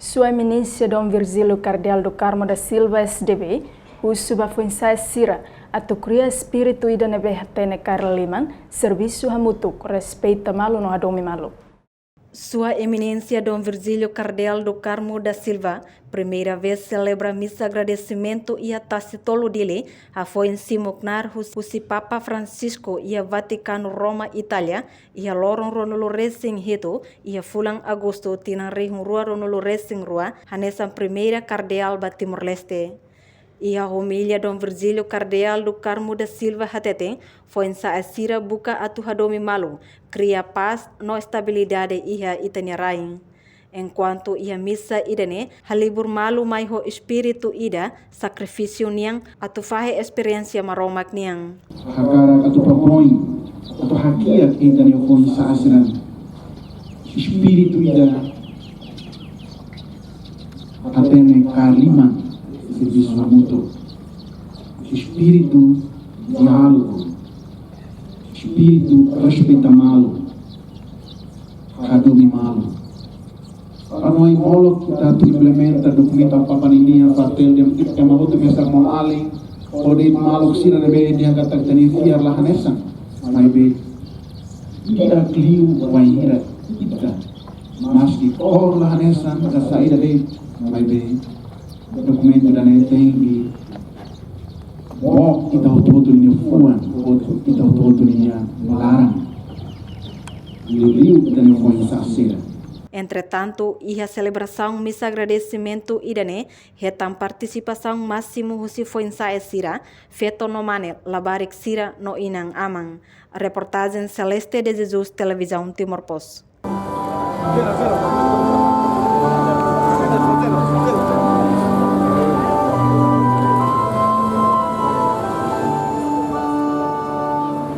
Sua Eminência Dom Virgílio Cardeal do Carmo da Silva SDB, o subafunsai Sira, atau cria espírito ida nebe hatene Carliman, serviço hamutuk, respeita malu no hadomi malu. Sua Eminência Dom Virgílio Cardeal do Carmo da Silva, primeira vez celebra missa agradecimento e a tacitolo dele, a foi em simuknar husi Papa Francisco e a Vaticano Roma Itália, e a loron ronolo racing hito, e a fulang agosto tinang rihung rua ronolo racing rua, hanesan primeira Cardeal ba Timor-Leste. E a homilha Dom Virgílio Cardeal do Carmo da Silva Hatete foi em Saasira buka atu hadomi malu, cria paz no estabilidade iha itanirain. Enquanto ia missa idane, halibur malu maiho espírito ida, sacrifício niang, atu fahe experiência maromak niang. Hakara atu propõe, atu hakia kita ni foi Saasira. Espírito ida, atene Carliman. Serviço mútuo, espírito diálogo, espírito respeita malo, kadumi malo. Ano ay molo kita implementa dokumento apa niya fatel dem kita mabuto mesa mo aling o de malo sila na be dia kata tani fiar la hanesan may be ira kliu waira kita mas di or la hanesan ka saida de may be documento da net tem e bom kita todo ni fuan kita todo ni larang liu kita ni foi Saasira. Entretanto, a celebração missa agradecimento idane, retam participação máximo husi foi em Saasira, feito no mane labarik sira no inang amang. Reportagem Celeste de Jesus, Televisão Timor Post.